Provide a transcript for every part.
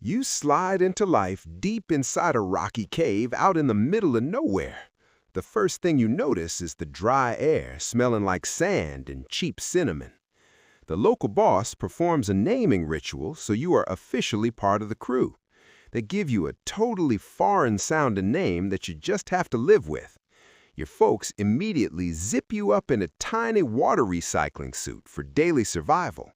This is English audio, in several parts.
You slide into life deep inside a rocky cave out in the middle of nowhere. The first thing you notice is the dry air smelling like sand and cheap cinnamon. The local boss performs a naming ritual so you are officially part of the crew. They give you a totally foreign-sounding name that you just have to live with. Your folks immediately zip you up in a tiny water recycling suit for daily survival.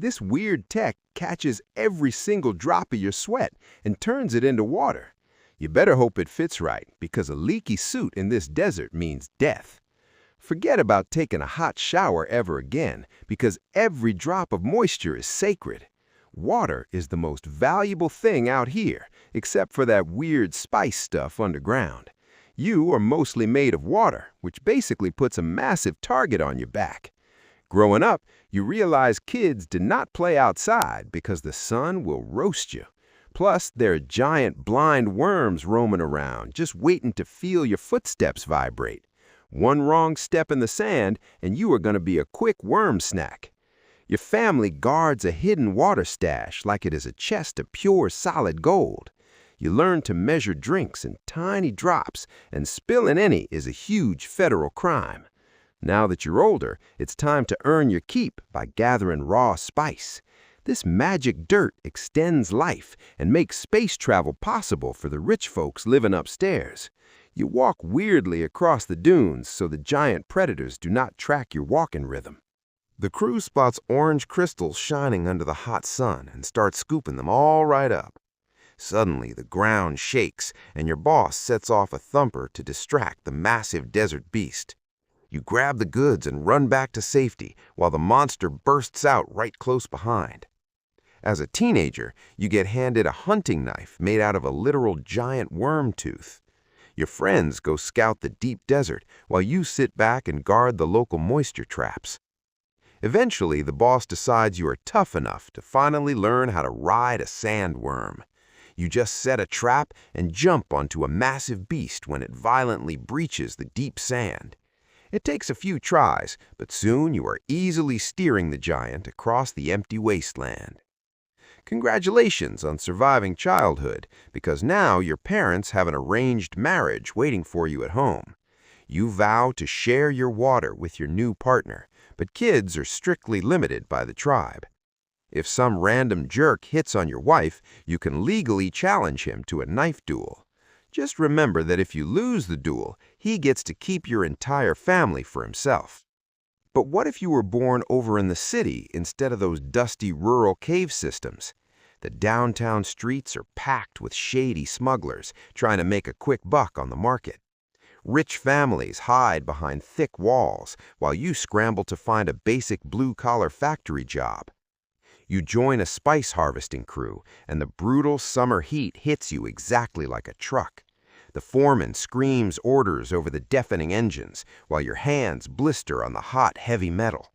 This weird tech catches every single drop of your sweat and turns it into water. You better hope it fits right, because a leaky suit in this desert means death. Forget about taking a hot shower ever again, because every drop of moisture is sacred. Water is the most valuable thing out here, except for that weird spice stuff underground. You are mostly made of water, which basically puts a massive target on your back. Growing up, you realize kids do not play outside because the sun will roast you. Plus, there are giant blind worms roaming around, just waiting to feel your footsteps vibrate. One wrong step in the sand, and you are going to be a quick worm snack. Your family guards a hidden water stash like it is a chest of pure solid gold. You learn to measure drinks in tiny drops, and spilling any is a huge federal crime. Now that you're older, it's time to earn your keep by gathering raw spice. This magic dirt extends life and makes space travel possible for the rich folks living upstairs. You walk weirdly across the dunes so the giant predators do not track your walking rhythm. The crew spots orange crystals shining under the hot sun and starts scooping them all right up. Suddenly, the ground shakes and your boss sets off a thumper to distract the massive desert beast. You grab the goods and run back to safety while the monster bursts out right close behind. As a teenager, you get handed a hunting knife made out of a literal giant worm tooth. Your friends go scout the deep desert while you sit back and guard the local moisture traps. Eventually, the boss decides you are tough enough to finally learn how to ride a sandworm. You just set a trap and jump onto a massive beast when it violently breaches the deep sand. It takes a few tries, but soon you are easily steering the giant across the empty wasteland. Congratulations on surviving childhood, because now your parents have an arranged marriage waiting for you at home. You vow to share your water with your new partner, but kids are strictly limited by the tribe. If some random jerk hits on your wife, you can legally challenge him to a knife duel. Just remember that if you lose the duel, he gets to keep your entire family for himself. But what if you were born over in the city instead of those dusty rural cave systems? The downtown streets are packed with shady smugglers trying to make a quick buck on the market. Rich families hide behind thick walls while you scramble to find a basic blue-collar factory job. You join a spice harvesting crew, and the brutal summer heat hits you exactly like a truck. The foreman screams orders over the deafening engines, while your hands blister on the hot, heavy metal.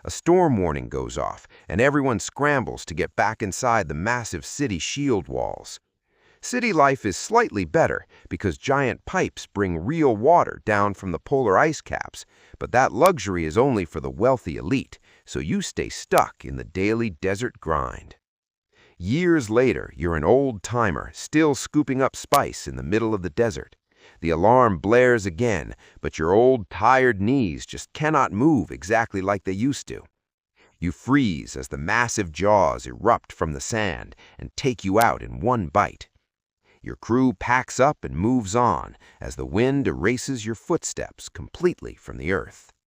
A storm warning goes off, and everyone scrambles to get back inside the massive city shield walls. City life is slightly better because giant pipes bring real water down from the polar ice caps, but that luxury is only for the wealthy elite, so you stay stuck in the daily desert grind. Years later, you're an old-timer still scooping up spice in the middle of the desert. The alarm blares again, but your old, tired knees just cannot move exactly like they used to. You freeze as the massive jaws erupt from the sand and take you out in one bite. Your crew packs up and moves on as the wind erases your footsteps completely from the earth.